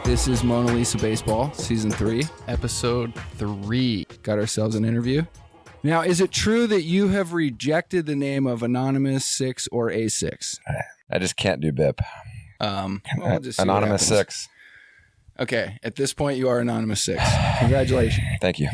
This is Mona Lisa Baseball, Season 3, Episode 3. Got ourselves an interview. Now, is it true that you have rejected the name of Anonymous 6 or A6? I just can't do BIP. We'll just see Anonymous 6. Okay, at this point, you are Anonymous 6. Congratulations. Thank you.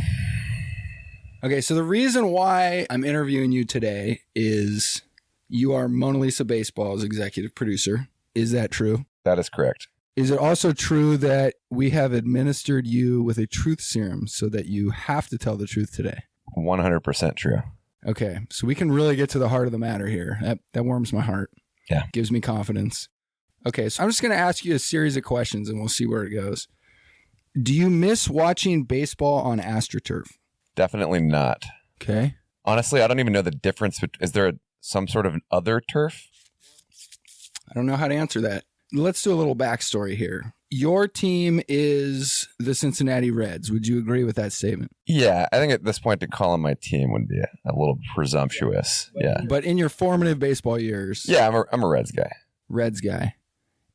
Okay, so the reason why I'm interviewing you today is you are Mona Lisa Baseball's executive producer. Is that true? That is correct. Is it also true that we have administered you with a truth serum so that you have to tell the truth today? 100% true. Okay, so we can really get to the heart of the matter here. That warms my heart. Yeah. Gives me confidence. Okay, so I'm just going to ask you a series of questions and we'll see where it goes. Do you miss watching baseball on AstroTurf? Definitely not. Okay. Honestly, I don't even know the difference. Is there some sort of other turf? I don't know how to answer that. Let's do a little backstory here. Your team is the Cincinnati Reds. Would you agree with that statement? Yeah, I think at this point to call them my team would be a little presumptuous. Yeah. But in your formative baseball years... Yeah, I'm a Reds guy. Reds guy.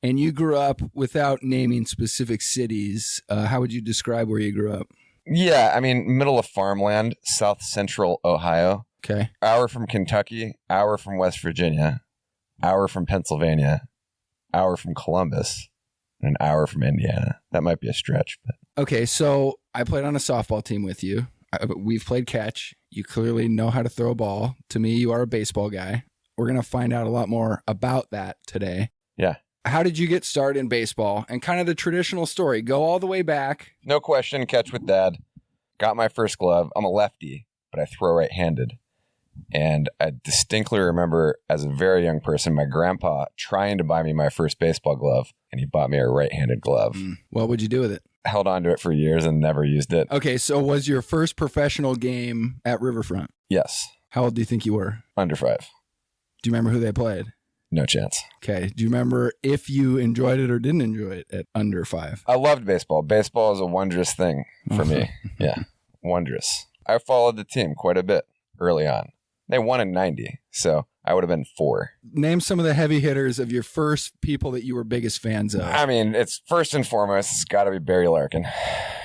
And you grew up without naming specific cities. How would you describe where you grew up? Yeah, I mean, middle of farmland, south central Ohio. Okay. Hour from Kentucky, hour from West Virginia, hour from Pennsylvania, hour from Columbus, and an hour from Indiana. That might be a stretch. But Okay, so I played on a softball team with you. We've played catch. You clearly know how to throw a ball. To me, you are a baseball guy. We're going to find out a lot more about that today. Yeah. How did you get started in baseball? And kind of the traditional story. Go all the way back. No question, catch with dad. Got my first glove. I'm a lefty, but I throw right-handed. And I distinctly remember as a very young person, my grandpa trying to buy me my first baseball glove, and he bought me a right-handed glove. What would you do with it? Held on to it for years and never used it. Okay, so was your first professional game at Riverfront? Yes. How old do you think you were? Under 5. Do you remember who they played? No chance. Okay. Do you remember if you enjoyed it or didn't enjoy it at under 5? I loved baseball. Baseball is a wondrous thing for me. Yeah. Wondrous. I followed the team quite a bit early on. They won in 90, so I would have been 4. Name some of the heavy hitters of your first people that you were biggest fans of. I mean, it's first and foremost, it's got to be Barry Larkin.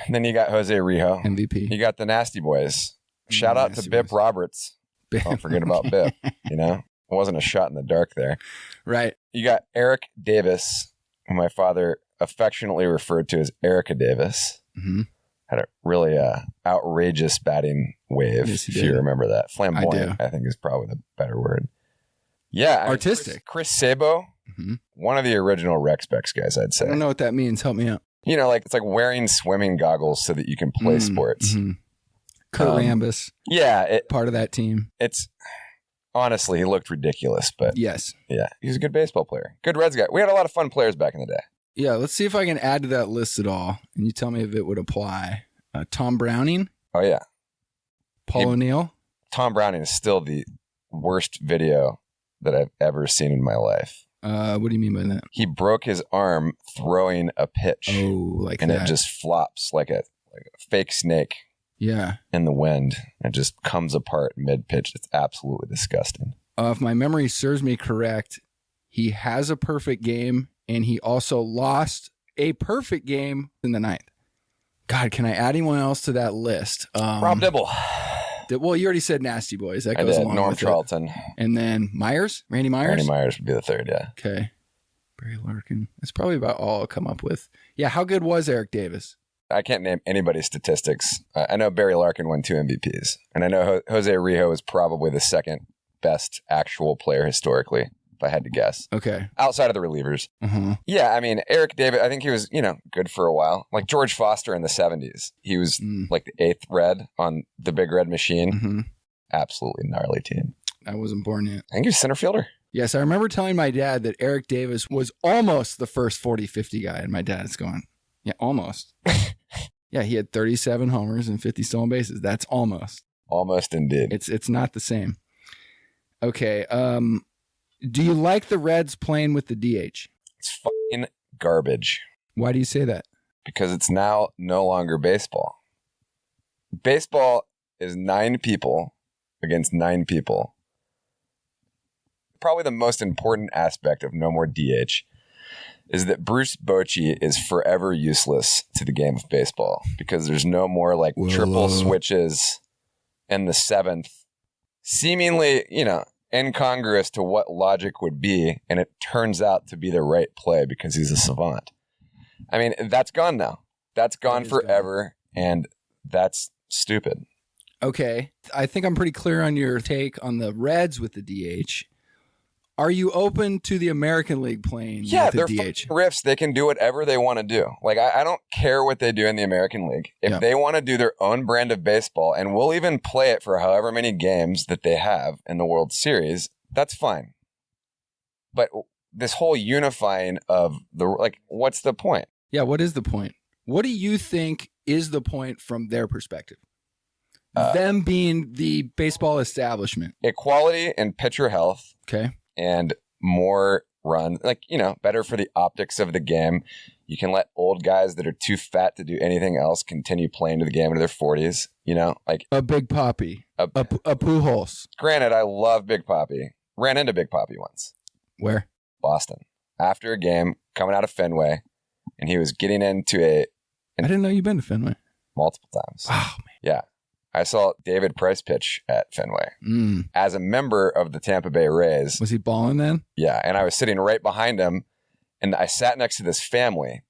And then you got Jose Rijo. MVP. You got the Nasty Boys. Shout out to Bip Roberts. Don't forget about Bip. You know, it wasn't a shot in the dark there. Right. You got Eric Davis, who my father affectionately referred to as Erica Davis. Mm-hmm. Had a really outrageous batting wave, Yes, if you remember that. Flamboyant, I I think is probably the better word. Yeah. Artistic. Chris Sabo, one of the original Rec Specs guys, I'd say. I don't know what that means. Help me out. You know, like it's like wearing swimming goggles so that you can play sports. Mm-hmm. Kurt Rambis. Yeah. Part of that team. It's honestly, he looked ridiculous, but yes. Yeah, he's a good baseball player. Good Reds guy. We had a lot of fun players back in the day. Yeah, let's see if I can add to that list at all. And you tell me if it would apply. Tom Browning. Oh, yeah. Paul O'Neill. Tom Browning is still the worst video that I've ever seen in my life. What do you mean by that? He broke his arm throwing a pitch. Oh, like and that. And it just flops like a fake snake. Yeah. In the wind. It just comes apart mid-pitch. It's absolutely disgusting. If my memory serves me correct, he has a perfect game, and he also lost a perfect game in the 9th. God, can I add anyone else to that list? Rob Dibble. Well, you already said Nasty Boys. That I goes did. along Norm with Charlton. It. And then Myers? Randy Myers? Randy Myers would be the 3rd, yeah. Okay. Barry Larkin. That's probably about all I'll come up with. Yeah, how good was Eric Davis? I can't name anybody's statistics. I know Barry Larkin won 2 MVPs. And I know Jose Rijo is probably the 2nd best actual player historically, if I had to guess. Okay. Outside of the relievers. Mm-hmm. Yeah, I mean, Eric Davis, I think he was, good for a while. Like George Foster in the 70s. He was like the 8th Red on the Big Red Machine. Mm-hmm. Absolutely gnarly team. I wasn't born yet. I think he was center fielder. Yes, I remember telling my dad that Eric Davis was almost the first 40-50 guy, and my dad's going, yeah, almost. Yeah, he had 37 homers and 50 stolen bases. That's almost. Almost indeed. It's not the same. Okay. Do you like the Reds playing with the DH? It's fucking garbage. Why do you say that? Because it's now no longer baseball. Baseball is 9 people against 9 people. Probably the most important aspect of no more DH is that Bruce Bochy is forever useless to the game of baseball because there's no more like triple switches in the seventh, seemingly, incongruous to what logic would be. And it turns out to be the right play because he's a savant. I mean, that's gone now. That's gone forever. And that's stupid. Okay. I think I'm pretty clear on your take on the Reds with the DH. Are you open to the American League playing with the DH? Riffs. They can do whatever they want to do. Like, I don't care what they do in the American League. If they want to do their own brand of baseball, and we'll even play it for however many games that they have in the World Series, that's fine. But this whole unifying of what's the point? Yeah, what is the point? What do you think is the point from their perspective? Them being the baseball establishment. Equality and pitcher health. Okay. And more run, better for the optics of the game. You can let old guys that are too fat to do anything else continue playing to the game into their 40s, like a Big Papi, a Pujols. Granted, I love Big Papi. Ran into Big Papi once. Where? Boston. After a game, coming out of Fenway, and he was getting into I didn't know you'd been to Fenway. Multiple times. Oh, man. Yeah. I saw David Price pitch at Fenway as a member of the Tampa Bay Rays. Was he balling then? Yeah, and I was sitting right behind him, and I sat next to this family,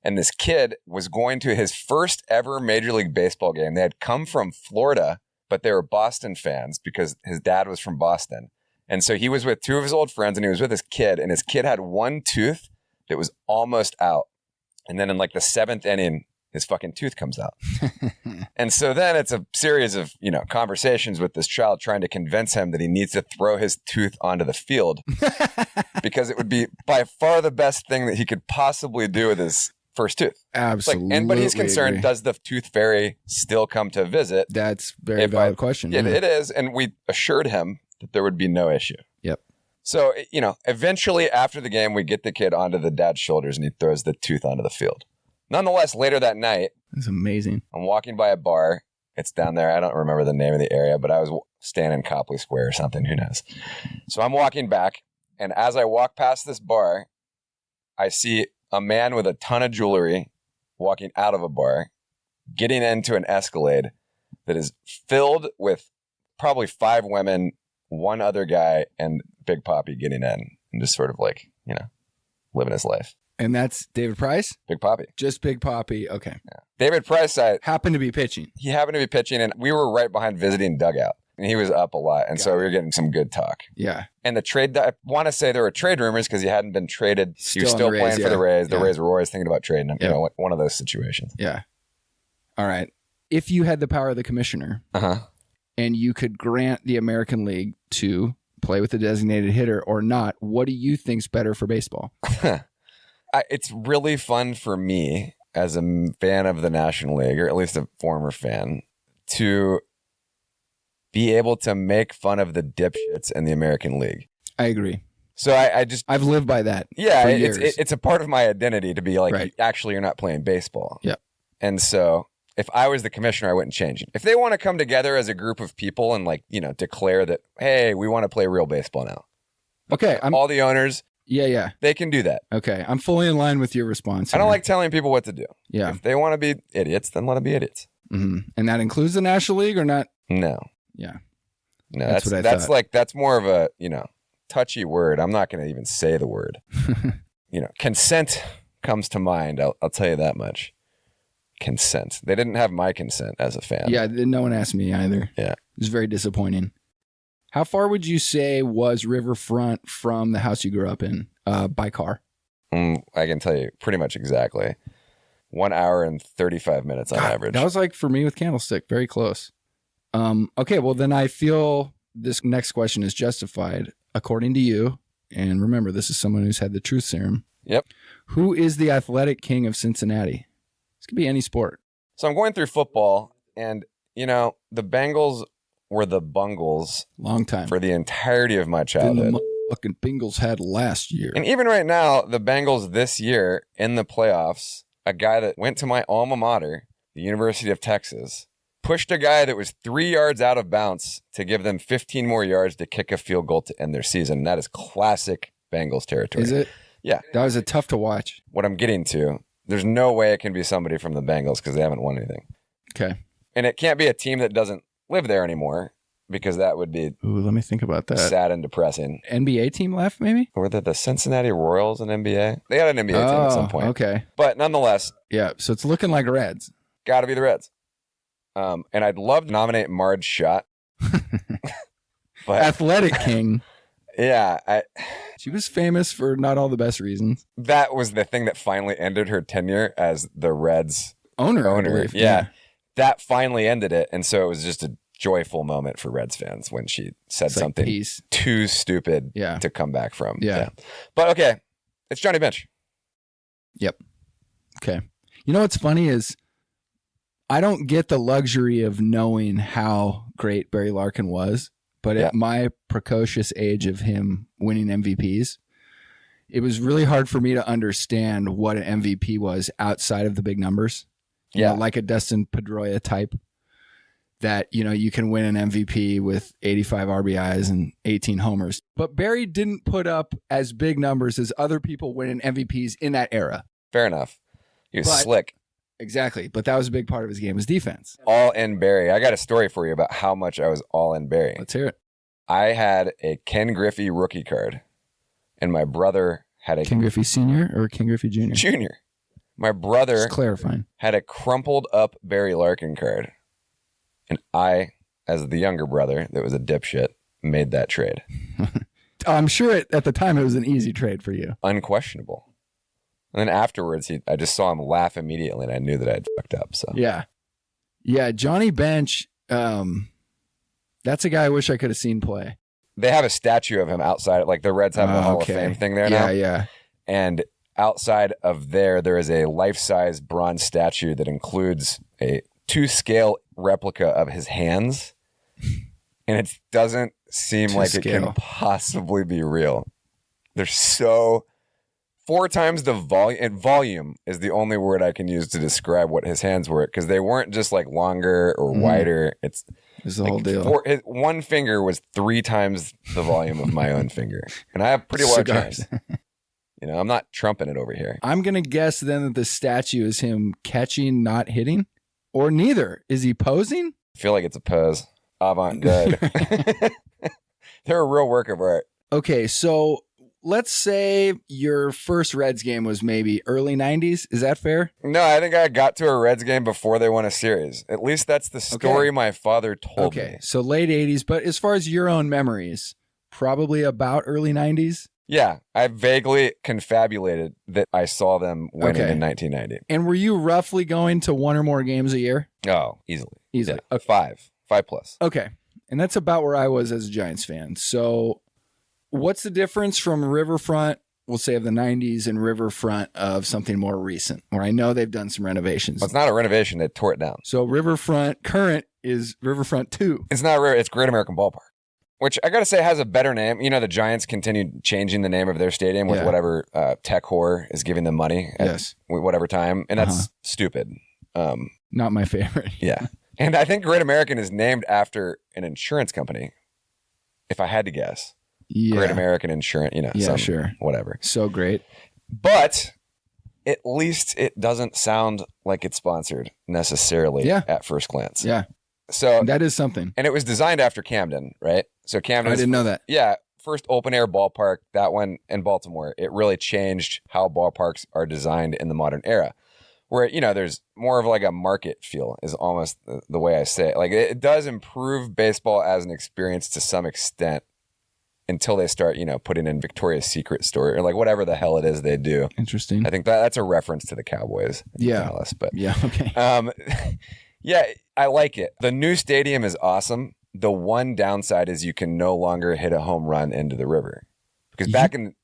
and this kid was going to his first ever Major League Baseball game. They had come from Florida, but they were Boston fans because his dad was from Boston. And so he was with two of his old friends, and he was with his kid, and his kid had one tooth that was almost out. And then in like the seventh inning, his fucking tooth comes out. And so then it's a series of, conversations with this child trying to convince him that he needs to throw his tooth onto the field because it would be by far the best thing that he could possibly do with his first tooth. Absolutely. And but he's concerned, does the tooth fairy still come to visit? That's a very valid question. It is. And we assured him that there would be no issue. Yep. So, eventually after the game, we get the kid onto the dad's shoulders and he throws the tooth onto the field. Nonetheless, later that night, it's amazing. I'm walking by a bar. It's down there. I don't remember the name of the area, but I was staying in Copley Square or something. Who knows? So I'm walking back, and as I walk past this bar, I see a man with a ton of jewelry walking out of a bar, getting into an Escalade that is filled with probably 5 women, one other guy, and Big Papi getting in and just sort of living his life. And that's David Price? Big Papi. Just Big Papi. Okay. Yeah. David Price happened to be pitching. He happened to be pitching, and we were right behind visiting dugout. And he was up a lot. And so we were getting some good talk. Yeah. And the trade, I want to say there were trade rumors because he hadn't been traded. He was still playing for the Rays. The Rays were always thinking about trading him. One of those situations. Yeah. All right. If you had the power of the commissioner and you could grant the American League to play with a designated hitter or not, what do you think's better for baseball? It's really fun for me as a fan of the National League, or at least a former fan, to be able to make fun of the dipshits in the American League. I agree. So I've lived by that. Yeah, for years. It's a part of my identity to be like, actually, you're not playing baseball. Yeah. And so if I was the commissioner, I wouldn't change it. If they want to come together as a group of people and declare that, hey, we want to play real baseball now. Okay. All the owners. Yeah. They can do that. Okay. I'm fully in line with your response. I don't like telling people what to do. Yeah. If they want to be idiots, then let them be idiots. Mm-hmm. And that includes the National League or not? No. Yeah. No, that's more of a, touchy word. I'm not going to even say the word. Consent comes to mind. I'll tell you that much. Consent. They didn't have my consent as a fan. Yeah. No one asked me either. Yeah. It was very disappointing. How far would you say was Riverfront from the house you grew up in by car? I can tell you pretty much exactly. 1 hour and 35 minutes on average. That was like for me with Candlestick, very close. Okay, well then I feel this next question is justified according to you. And remember, this is someone who's had the truth serum. Yep. Who is the Athletic King of Cincinnati? This could be any sport. So I'm going through football, and the Bengals were the Bungles long time for the entirety of my childhood. The fucking Bengals had last year. And even right now, the Bengals this year in the playoffs, a guy that went to my alma mater, the University of Texas, pushed a guy that was 3 yards out of bounds to give them 15 more yards to kick a field goal to end their season. And that is classic Bengals territory. Is it? Yeah. That was a tough to watch. What I'm getting to, there's no way it can be somebody from the Bengals because they haven't won anything. Okay. And it can't be a team that doesn't live there anymore because that would be let me think about that. sad and depressing. NBA team left, maybe? Were they the Cincinnati Royals in NBA? They had an NBA team at some point. Okay. But nonetheless. Yeah, so it's looking like Reds. Got to be the Reds. And I'd love to nominate Marge Schott. But Athletic King. Yeah. She was famous for not all the best reasons. That was the thing that finally ended her tenure as the Reds owner. Yeah. That finally ended it. And so it was just a joyful moment for Reds fans when she said something too stupid to come back from. Yeah. But okay, it's Johnny Bench. Yep. Okay. You know what's funny is I don't get the luxury of knowing how great Barry Larkin was, but at my precocious age of him winning MVPs, it was really hard for me to understand what an MVP was outside of the big numbers. You know, like a Dustin Pedroya type that, you know, you can win an MVP with 85 RBIs and 18 homers. But Barry didn't put up as big numbers as other people winning MVPs in that era. Fair enough. He was slick. Exactly. But that was a big part of his game, was defense. All in Barry. I got a story for you about how much I was all in Barry. Let's hear it. I had a Ken Griffey rookie card, and my brother had a Ken Griffey Sr. or Ken Griffey Jr.? Jr. My brother Just clarifying. had a crumpled up Barry Larkin card. And I, as the younger brother that was a dipshit, made that trade. I'm sure at the time it was an easy trade for you. Unquestionable. And then afterwards, I just saw him laugh immediately, and I knew that I'd fucked up. So yeah, Johnny Bench. That's a guy I wish I could have seen play. They have a statue of him outside, like the Reds have the Hall of Fame thing there now. Yeah. And outside of there is a life-size bronze statue that includes a 2-scale replica of his hands, and it doesn't seem like it can possibly be real. They're so 4 times the volume, and volume is the only word I can use to describe what his hands were, because they weren't just like longer or wider. It's the whole deal. One finger was 3 times the volume of my own finger, and I have pretty large hands. You know, I'm not trumping it over here. I'm gonna guess then that the statue is him catching, not hitting. Or neither. Is he posing? I feel like it's a pose. Avant-garde. They're a real work of art. Okay, so let's say your first Reds game was maybe early 90s. Is that fair? No, I think I got to a Reds game before they won a series. At least that's the story my father told me. So late 80s. But as far as your own memories, probably about early 90s? Yeah, I vaguely confabulated that I saw them winning in 1990. And were you roughly going to 1 or more games a year? Oh, easily. Easily. Yeah, 5 plus. Okay. And that's about where I was as a Giants fan. So what's the difference from Riverfront, we'll say of the 90s, and Riverfront of something more recent, where I know they've done some renovations? Well, it's not a renovation. They tore it down. So Riverfront current is Riverfront 2. It's not it's Great American Ballpark. Which I got to say has a better name. You know, the Giants continued changing the name of their stadium with whatever tech whore is giving them money at whatever time. And that's stupid. Not my favorite. Yeah. And I think Great American is named after an insurance company, if I had to guess. Yeah. Great American Insurance, you know, whatever. So great. But at least it doesn't sound like it's sponsored necessarily at first glance. Yeah. So that is something. And it was designed after Camden, right? So Camden. I didn't know that. Yeah. First open air ballpark, that one in Baltimore. It really changed how ballparks are designed in the modern era, where, you know, there's more of like a market feel is almost the way I say it. Like it does improve baseball as an experience to some extent until they start, you know, putting in Victoria's Secret story or like whatever the hell it is they do. Interesting. I think that's a reference to the Cowboys. Dallas, but okay. Yeah, I like it. The new stadium is awesome. The one downside is you can no longer hit a home run into the river. Because back in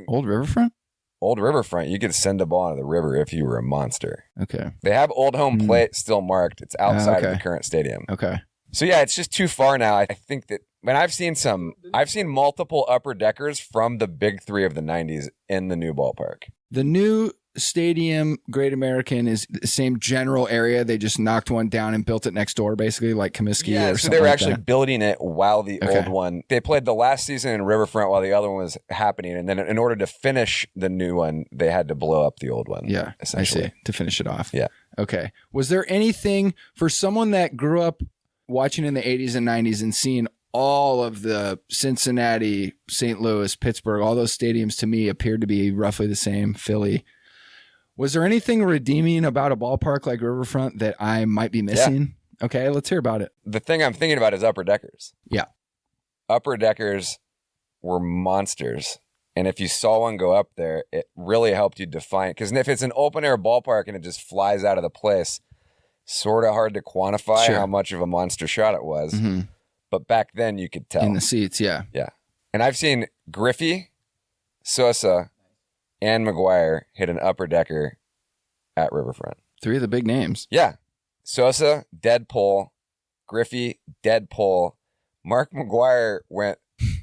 Old Riverfront? Old Riverfront, you could send a ball into the river if you were a monster. Okay. They have old home plate still marked. It's outside of the current stadium. Okay. So yeah, it's just too far now. I think that I've seen multiple upper deckers from the big 3 of the 90s in the new ballpark. The new stadium, Great American, is the same general area? They just knocked one down and built it next door, basically, like Comiskey or so something they were like actually that? building it while the old one. They played the last season in Riverfront while the other one was happening, and then in order to finish the new one, they had to blow up the old one. Yeah, essentially. I see. To finish it off. Yeah. Okay. Was there anything for someone that grew up watching in the 80s and 90s and seeing all of the Cincinnati, St. Louis, Pittsburgh, all those stadiums to me appeared to be roughly the same, Philly. Was there anything redeeming about a ballpark like Riverfront that I might be missing? Yeah. Okay, let's hear about it. The thing I'm thinking about is upper deckers. Yeah. Upper deckers were monsters. And if you saw one go up there, it really helped you define it. Because if it's an open air ballpark and it just flies out of the place, sort of hard to quantify how much of a monster shot it was. Mm-hmm. But back then you could tell. In the seats, yeah. Yeah. And I've seen Griffey, Sosa, and McGwire hit an upper decker at Riverfront. 3 of the big names. Yeah. Sosa, dead pole. Griffey, dead pole. Mark McGwire went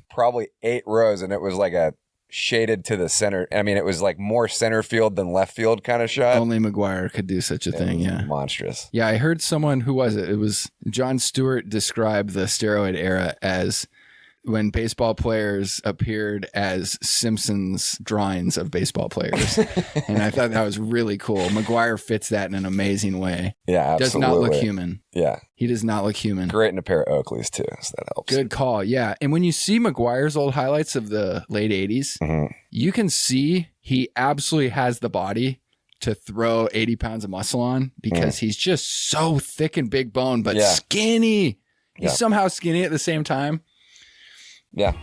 probably 8 rows, and it was like a shaded to the center. I mean, it was like more center field than left field kind of shot. Only McGwire could do such a thing, yeah. Monstrous. Yeah, I heard someone, who was it? It was Jon Stewart described the steroid era as when baseball players appeared as Simpsons drawings of baseball players. And I thought that was really cool. McGwire fits that in an amazing way. Yeah, absolutely. Does not look human. Yeah. He does not look human. Great in a pair of Oakleys, too, so that helps. Good call, yeah. And when you see McGwire's old highlights of the late 80s, you can see he absolutely has the body to throw 80 pounds of muscle on because he's just so thick and big bone, but skinny. He's somehow skinny at the same time. Yeah.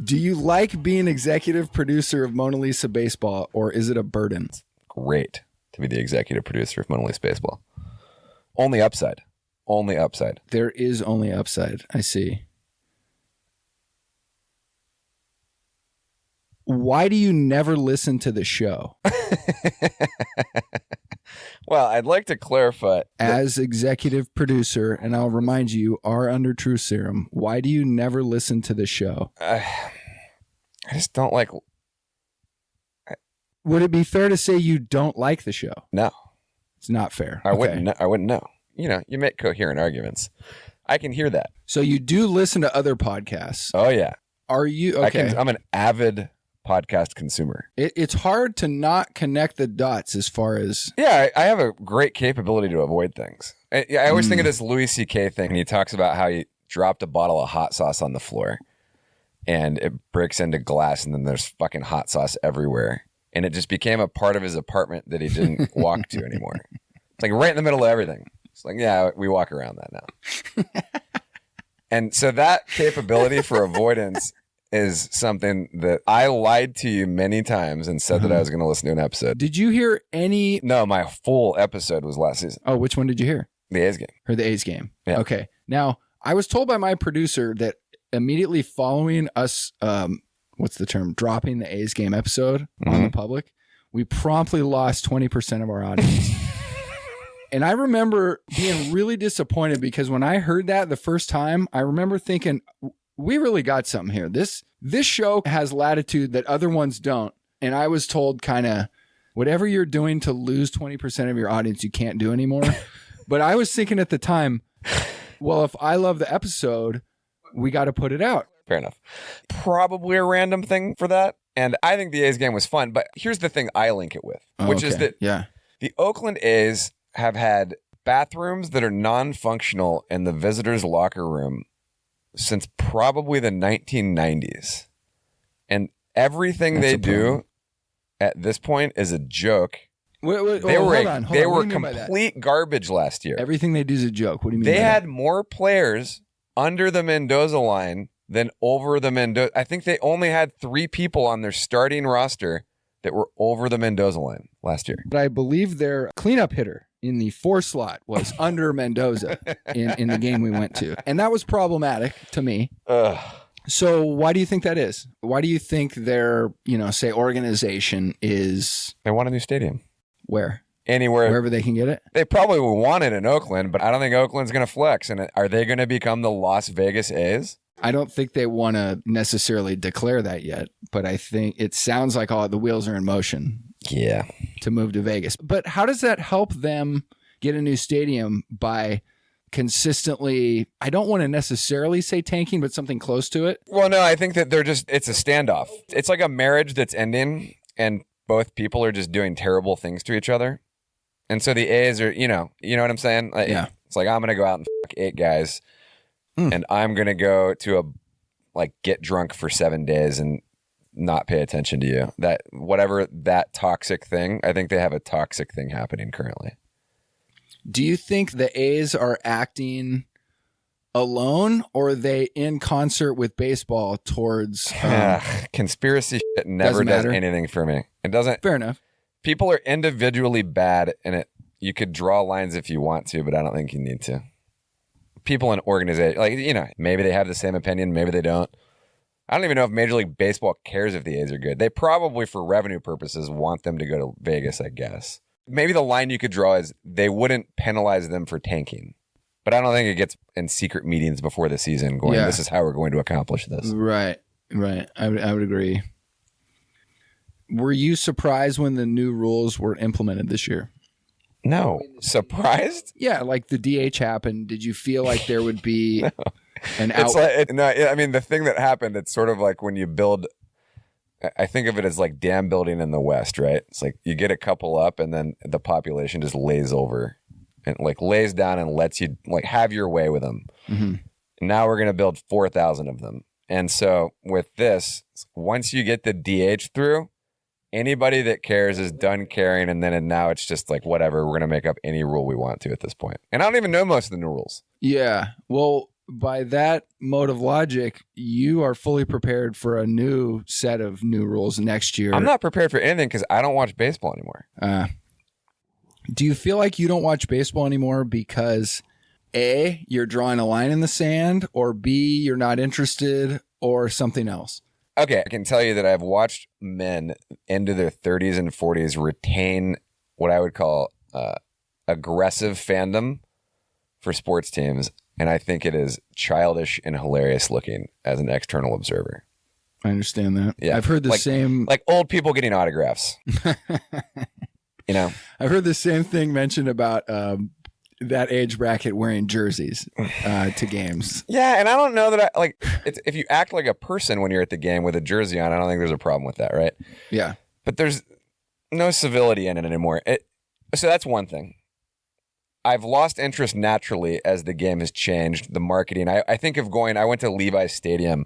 Do you like being executive producer of Mona Lisa Baseball, or is it a burden? It's great to be the executive producer of Mona Lisa Baseball. Only upside. Only upside. There is only upside. I see. Why do you never listen to the show? Well, I'd like to clarify. As executive producer, and I'll remind you, are under True Serum, why do you never listen to the show? I just don't like... Would it be fair to say you don't like the show? No. It's not fair. I wouldn't know. You know, you make coherent arguments. I can hear that. So you do listen to other podcasts. Oh, yeah. Are you... Okay. I'm an avid podcast consumer. It's hard to not connect the dots as far as... Yeah, I have a great capability to avoid things. I always think of this Louis C.K. thing, and he talks about how he dropped a bottle of hot sauce on the floor, and it breaks into glass, and then there's fucking hot sauce everywhere. And it just became a part of his apartment that he didn't walk to anymore. It's like right in the middle of everything. It's like, yeah, we walk around that now. And so that capability for avoidance is something that I lied to you many times and said that I was going to listen to an episode. Did you hear any... No, my full episode was last season. Oh, which one did you hear? The A's game. Or the A's game. Yeah. Okay. Now, I was told by my producer that immediately following us, what's the term, dropping the A's game episode on the public, we promptly lost 20% of our audience. And I remember being really disappointed because when I heard that the first time, I remember thinking, we really got something here. This show has latitude that other ones don't. And I was told kind of whatever you're doing to lose 20% of your audience, you can't do anymore. But I was thinking at the time, well, if I love the episode, we got to put it out. Fair enough. Probably a random thing for that. And I think the A's game was fun. But here's the thing I link it with, which is that the Oakland A's have had bathrooms that are non-functional in the visitors' locker room since probably the 1990s. And everything they do at this point is a joke. They were complete garbage last year. Everything they do is a joke. What do you mean? They had more players under the Mendoza line than over the Mendoza. I think they only had 3 people on their starting roster that were over the Mendoza line last year. But I believe their cleanup hitter in the 4 slot was under Mendoza in the game we went to. And that was problematic to me. So why do you think that is? Why do you think their, say organization is... They want a new stadium. Where? Anywhere. Wherever they can get it? They probably would want it in Oakland, but I don't think Oakland's going to flex. And are they going to become the Las Vegas A's? I don't think they want to necessarily declare that yet, but I think it sounds like all the wheels are in motion. Yeah. To move to Vegas. But how does that help them get a new stadium by consistently, I don't want to necessarily say tanking, but something close to it? Well, no, I think that it's a standoff. It's like a marriage that's ending and both people are just doing terrible things to each other. And so the A's are, you know what I'm saying? Like, yeah. It's like, I'm going to go out and fuck 8 guys and I'm going to go to get drunk for 7 days and not pay attention to you. That whatever that toxic thing, I think they have a toxic thing happening currently. Do you think the A's are acting alone, or are they in concert with baseball towards conspiracy shit never does anything for me. It doesn't. Fair enough. People are individually bad, and you could draw lines if you want to, but I don't think you need to. People in organization, maybe they have the same opinion, maybe they don't. I don't even know if Major League Baseball cares if the A's are good. They probably, for revenue purposes, want them to go to Vegas, I guess. Maybe the line you could draw is they wouldn't penalize them for tanking. But I don't think it gets in secret meetings before the season going, this is how we're going to accomplish this. Right. I would agree. Were you surprised when the new rules were implemented this year? No. Surprised? Yeah, like the DH happened. Did you feel like there would be an out? The thing that happened, it's sort of like when you build, I think of it as like dam building in the West, right? It's like you get a couple up and then the population just lays over and lays down and lets you have your way with them. Mm-hmm. Now we're going to build 4,000 of them. And so with this, once you get the DH through, anybody that cares is done caring. And now it's just whatever. We're going to make up any rule we want to at this point. And I don't even know most of the new rules. Yeah. Well, by that mode of logic, you are fully prepared for a new set of new rules next year. I'm not prepared for anything because I don't watch baseball anymore. Do you feel like you don't watch baseball anymore because A, you're drawing a line in the sand, or B, you're not interested, or something else? Okay, I can tell you that I've watched men into their 30s and 40s retain what I would call aggressive fandom for sports teams. And I think it is childish and hilarious looking as an external observer. I understand that. Yeah. I've heard the same. Like old people getting autographs. I've heard the same thing mentioned about that age bracket wearing jerseys to games. Yeah, and I don't know that if you act like a person when you're at the game with a jersey on, I don't think there's a problem with that, right? Yeah. But there's no civility in it anymore. So that's one thing. I've lost interest naturally as the game has changed. The marketing. I think of going. I went to Levi's Stadium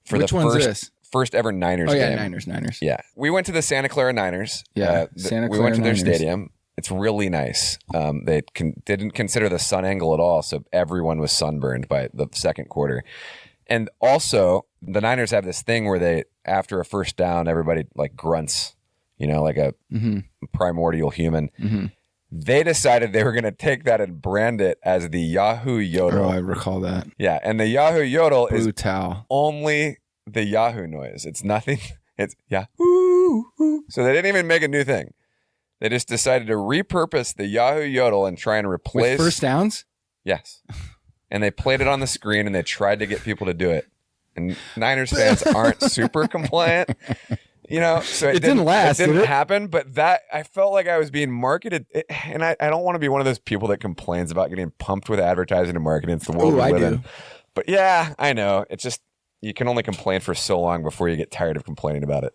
for Which one's this? First ever Niners game. Niners. Yeah, we went to the Santa Clara Niners. Yeah, we went to their stadium. It's really nice. They didn't consider the sun angle at all, so everyone was sunburned by the second quarter. And also, the Niners have this thing where they, after a first down, everybody grunts, like a primordial human. Mm-hmm. They decided they were going to take that and brand it as the Yahoo Yodel. Oh, I recall that. Yeah, and the Yahoo Yodel is Brutal. only the Yahoo noise. It's nothing. It's Yahoo. So they didn't even make a new thing. They just decided to repurpose the Yahoo Yodel and try and replace... With first downs? Yes. And they played it on the screen and they tried to get people to do it. And Niners fans aren't super compliant. So it didn't last. It didn't happen, but that I felt like I was being marketed, and I don't want to be one of those people that complains about getting pumped with advertising and marketing. It's the world we live in. But yeah, I know. It's just you can only complain for so long before you get tired of complaining about it.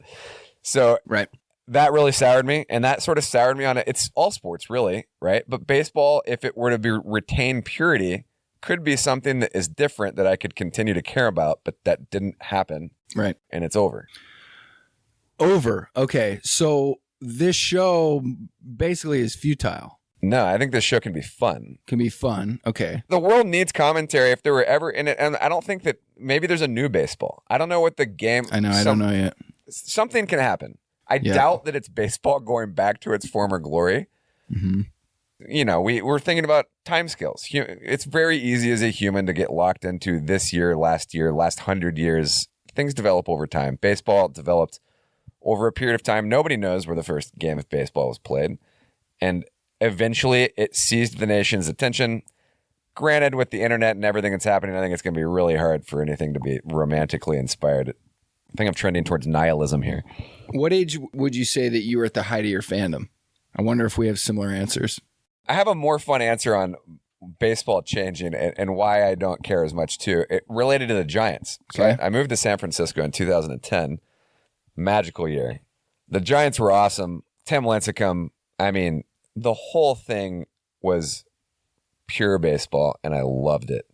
So right. That really soured me, and that sort of soured me on it. It's all sports, really, right? But baseball, if it were to retain purity, could be something that is different that I could continue to care about, but that didn't happen. Right. And it's over. Okay, so this show basically is futile. No, I think this show can be fun. Okay. The world needs commentary if there were ever in it. And I don't think that maybe there's a new baseball. I don't know what the game. I know. I don't know yet. Something can happen. I doubt that it's baseball going back to its former glory. Mm-hmm. We're thinking about timescales. It's very easy as a human to get locked into this year, last 100 years. Things develop over time. Baseball developed over a period of time. Nobody knows where the first game of baseball was played. And eventually it seized the nation's attention. Granted, with the internet and everything that's happening, I think it's going to be really hard for anything to be romantically inspired I think I'm trending towards nihilism here. What age would you say that you were at the height of your fandom? I wonder if we have similar answers. I have a more fun answer on baseball changing and why I don't care as much too. It related to the Giants. So Okay. I moved to San Francisco in 2010. Magical year. The Giants were awesome. Tim Lincecum. I mean, the whole thing was pure baseball, and I loved it.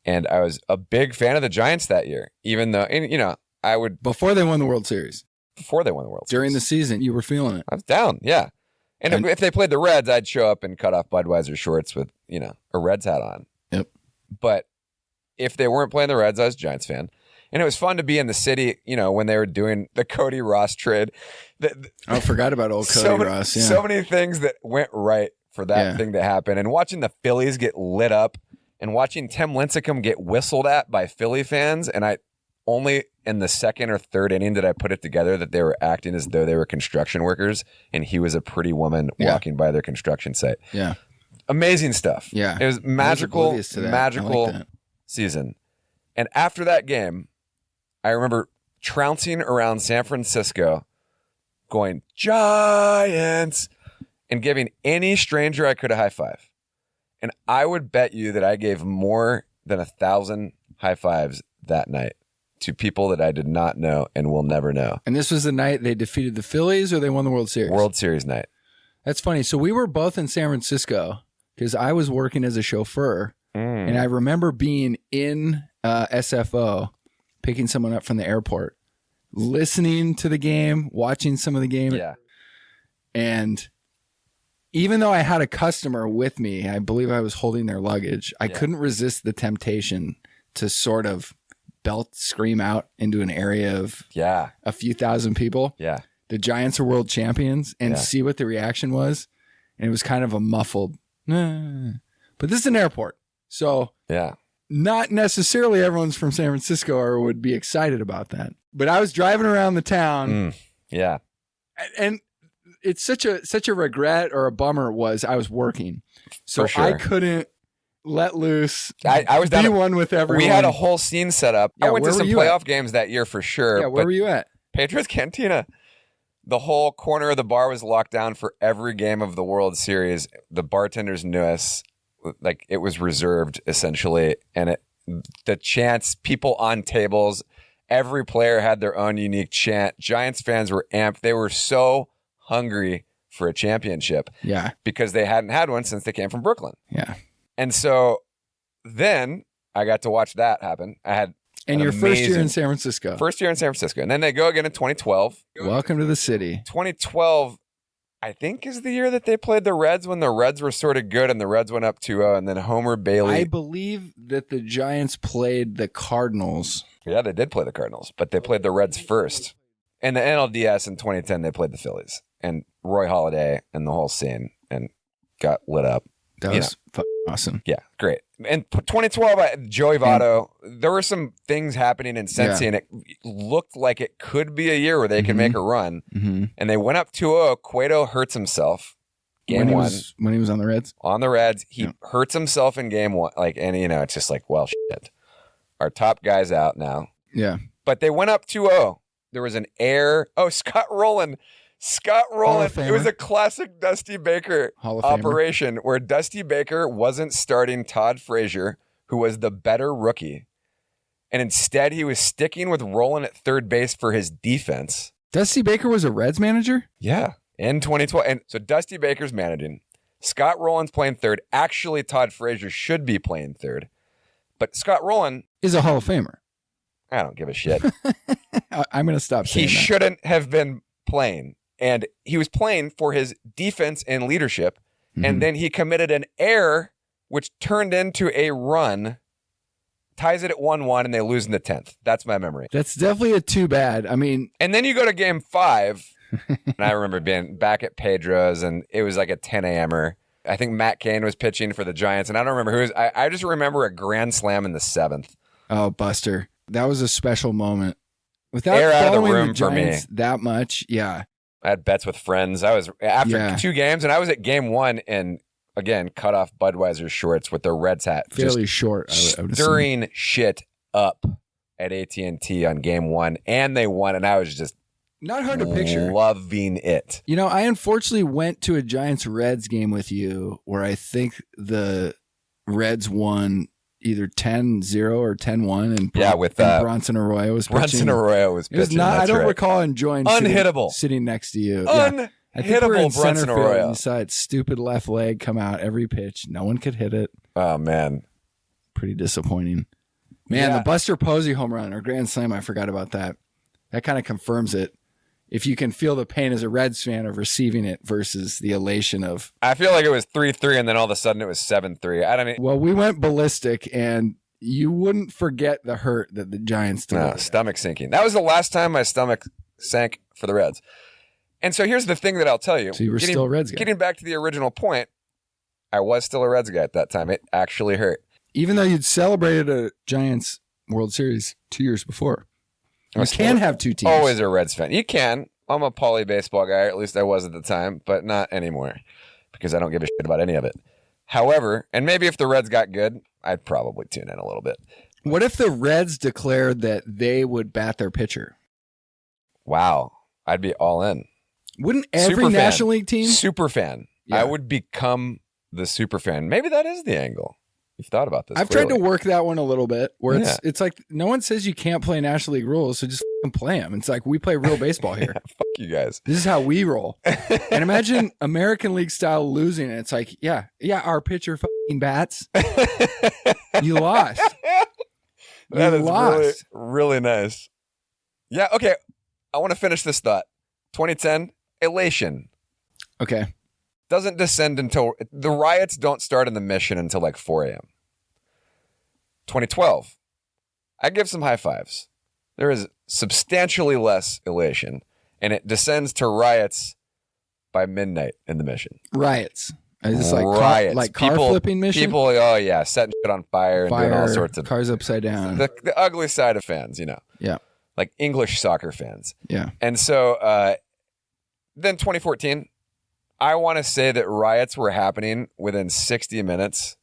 And I was a big fan of the Giants that year, even though, and, you know, I would Before they won the World Series. before they won the World During the Series. season, you were feeling it. I was down, yeah. And if they played the Reds, I'd show up and cut off Budweiser shorts with, you know, a Reds hat on. Yep. But if they weren't playing the Reds, I was a Giants fan. And it was fun to be in the city, you know, when they were doing the Cody Ross trade. I forgot about old Cody Ross. Yeah. So many things that went right for that thing to happen. And watching the Phillies get lit up and watching Tim Lincecum get whistled at by Philly fans. And I only in the second or third inning did I put it together that they were acting as though they were construction workers and he was a pretty woman walking by their construction site. Yeah. Amazing stuff. Yeah. It was magical like season. And after that game, I remember trouncing around San Francisco going, Giants, and giving any stranger I could a high five. And I would bet you that I gave more than 1,000 high fives that night to people that I did not know and will never know. And this was the night they defeated the Phillies or they won the World Series? World Series night. That's funny. So we were both in San Francisco because I was working as a chauffeur. And I remember being in SFO, picking someone up from the airport, listening to the game, watching some of the game. Yeah. And even though I had a customer with me, I believe I was holding their luggage, I couldn't resist the temptation to sort of scream out into an area of a few thousand people. Yeah. The Giants are world champions and see what the reaction was. And it was kind of a muffled, nah. But this is an airport. So not necessarily everyone's from San Francisco or would be excited about that. But I was driving around the town. Yeah. And it's such a regret or a bummer was I was working. So For sure. I couldn't let loose. I was down one with everyone. We had a whole scene set up. Yeah, I went to where some were you playoff games that year for sure. Yeah, where were you at? Pedro's Cantina. The whole corner of the bar was locked down for every game of the World Series. The bartenders knew us. Like it was reserved essentially. And the chants, people on tables, every player had their own unique chant. Giants fans were amped. They were so hungry for a championship. Yeah. Because they hadn't had one since they came from Brooklyn. Yeah. And so then I got to watch that happen. I had your first year in San Francisco. First year in San Francisco. And then they go again in 2012. Welcome to the city. 2012, I think, is the year that they played the Reds when the Reds were sort of good and the Reds went up 2-0 and then Homer Bailey. I believe that the Giants played the Cardinals. Yeah, they did play the Cardinals, but they played the Reds first. And the NLDS in 2010, they played the Phillies. And Roy Halladay and the whole scene and got lit up. That was awesome. Yeah, great. And 2012, Joey Votto, there were some things happening in Cincy, and it looked like it could be a year where they could make a run. And they went up 2-0. Cueto hurts himself. Game one. When he was on the Reds? On the Reds. He hurts himself in game one. And, it's just like, well, shit. Our top guy's out now. Yeah. But they went up 2-0. There was an error. Oh, Scott Roland. It was a classic Dusty Baker operation where Dusty Baker wasn't starting Todd Frazier, who was the better rookie. And instead, he was sticking with Roland at third base for his defense. Dusty Baker was a Reds manager? Yeah, in 2012. And so Dusty Baker's managing. Scott Roland's playing third. Actually, Todd Frazier should be playing third. But Scott Roland is a Hall of Famer. I don't give a shit. I'm going to stop saying He shouldn't have been playing. And he was playing for his defense and leadership. And then he committed an error, which turned into a run, ties it at 1-1, and they lose in the 10th. That's my memory. That's definitely a too bad. I mean. And then you go to game 5. And I remember being back at Pedro's, and it was like a 10 a.m.er. I think Matt Cain was pitching for the Giants, and I don't remember who was. I just remember a grand slam in the 7th. Oh, Buster. That was a special moment. Without Air out of the following room the for Giants that much, yeah. I had bets with friends. I was after 2 games, and I was at game 1 and again cut off Budweiser shorts with their Reds hat, fairly short. I would stirring shit up at AT&T on game 1, and they won, and I was just not hard to picture. Loving it. You know, I unfortunately went to a Giants-Reds game with you where I think the Reds won either 10-0 or 10-1, and with Bronson Arroyo was pitching. Bronson Arroyo was pitching. It was not, I don't recall enjoying unhittable sitting next to you. Unhittable I think we were in Bronson center field, Arroyo. and you saw its stupid left leg come out every pitch. No one could hit it. Oh, man. Pretty disappointing. Man, the Buster Posey home run or grand slam, I forgot about that. That kind of confirms it. If you can feel the pain as a Reds fan of receiving it versus the elation of... I feel like it was 3-3, and then all of a sudden it was 7-3. I don't mean... Well, we went ballistic, and you wouldn't forget the hurt that the Giants did. No, stomach sinking. That was the last time my stomach sank for the Reds. And so here's the thing that I'll tell you. So you were still a Reds guy. Getting back to the original point, I was still a Reds guy at that time. It actually hurt. Even though you'd celebrated a Giants World Series 2 years before. You can have two teams. Always a Reds fan. You can. I'm a poly baseball guy, or at least I was at the time, but not anymore because I don't give a shit about any of it. However, and maybe if the Reds got good, I'd probably tune in a little bit. What if the Reds declared that they would bat their pitcher? Wow. I'd be all in. Wouldn't every National League team? Super fan. Yeah. I would become the super fan. Maybe that is the angle. You've thought about this. I've tried to work that one a little bit where it's like no one says you can't play National League rules, so just play them. It's like we play real baseball here. Fuck you guys. This is how we roll. And imagine American League style losing. And it's like, our pitcher fucking bats. You lost. That is really, really nice. Yeah, okay. I want to finish this thought. 2010, Elation. Okay. Doesn't descend until the riots don't start in the Mission until like 4 a.m. 2012, I give some high fives. There is substantially less elation, and it descends to riots by midnight in the Mission. Riots. Is this like riots. Car flipping mission? People, setting shit on fire and doing all sorts of cars upside down. The ugly side of fans, you know. Yeah. Like English soccer fans. Yeah. And so then 2014, I want to say that riots were happening within 60 minutes.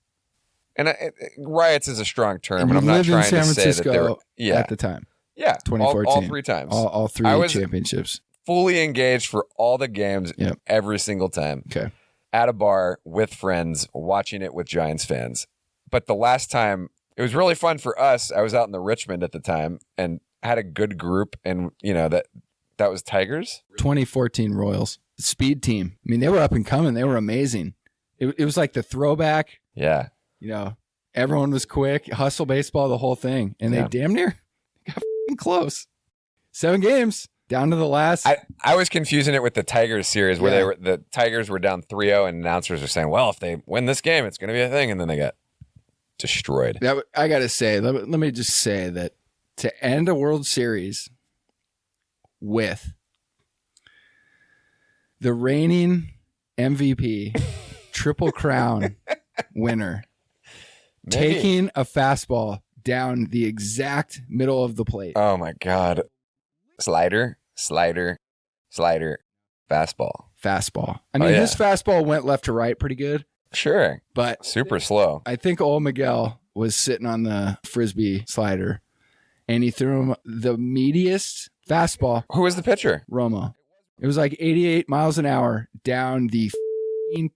And riots is a strong term, and I'm not trying to say that they were at the time. Yeah, 2014. All three times. All three championships. Fully engaged for all the games every single time. Okay. At a bar with friends, watching it with Giants fans. But the last time, it was really fun for us. I was out in the Richmond at the time and had a good group, and that was Tigers. 2014 Royals. Speed team. I mean, they were up and coming. They were amazing. It was like the throwback. Yeah. Everyone was quick. Hustle baseball, the whole thing. And they damn near got close. 7 games down to the last. I was confusing it with the Tigers series where the Tigers were down 3-0 and announcers were saying, well, if they win this game, it's going to be a thing. And then they got destroyed. I got to say, let me just say that to end a World Series with the reigning MVP, Triple Crown winner, taking a fastball down the exact middle of the plate. Oh, my God. Slider, fastball. I mean, his fastball went left to right pretty good. Sure. But super slow. I think old Miguel was sitting on the Frisbee slider, and he threw him the meatiest fastball. Who was the pitcher? Romo. It was like 88 miles an hour down the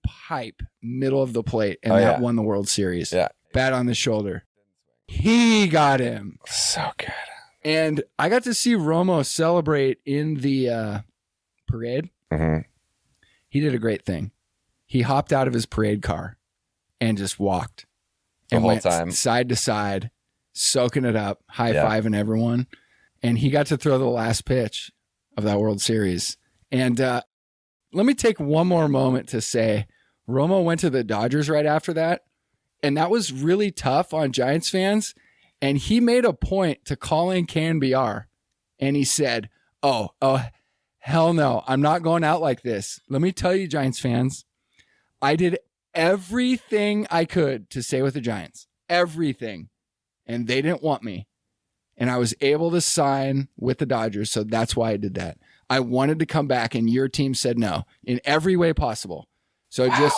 pipe middle of the plate, and that won the World Series. Yeah. Bat on the shoulder. He got him. So good. And I got to see Romo celebrate in the parade. Mm-hmm. He did a great thing. He hopped out of his parade car and just walked. The whole went time. Side to side, soaking it up, high-fiving everyone. And he got to throw the last pitch of that World Series. And let me take one more moment to say Romo went to the Dodgers right after that. And that was really tough on Giants fans. And he made a point to call in KNBR. And he said, oh, hell no. I'm not going out like this. Let me tell you, Giants fans, I did everything I could to stay with the Giants. Everything. And they didn't want me. And I was able to sign with the Dodgers. So that's why I did that. I wanted to come back, and your team said no in every way possible. So just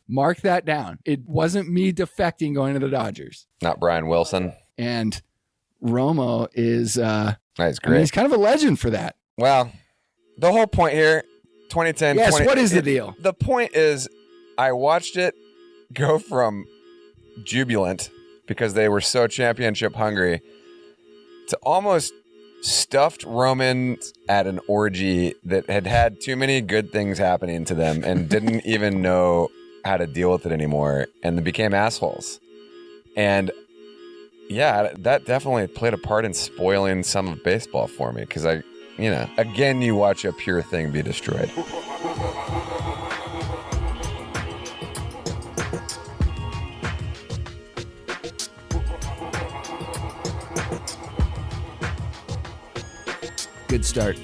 mark that down. It wasn't me defecting going to the Dodgers. Not Brian Wilson. And Romo is That's great. I mean, he's kind of a legend for that. Well, the whole point here, 2010. Yes, what is the deal? The point is, I watched it go from jubilant because they were so championship hungry to almost stuffed Romans at an orgy that had too many good things happening to them and didn't even know how to deal with it anymore, and they became assholes. And yeah, that definitely played a part in spoiling some of baseball for me because again, you watch a pure thing be destroyed. Good start.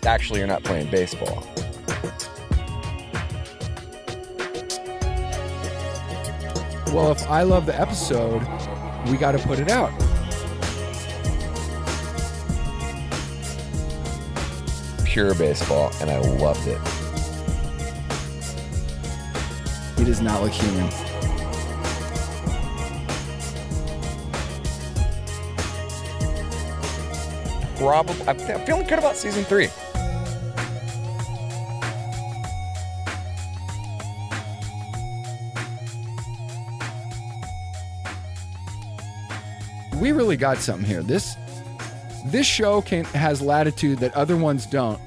Actually, you're not playing baseball. Well, if I love the episode, we got to put it out. Pure baseball, and I loved it. He does not look human. I'm feeling good about season 3. We really got something here. This show has latitude that other ones don't.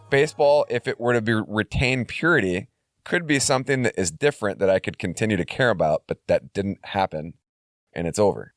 Baseball, if it were to retain purity, could be something that is different that I could continue to care about, but that didn't happen, and it's over.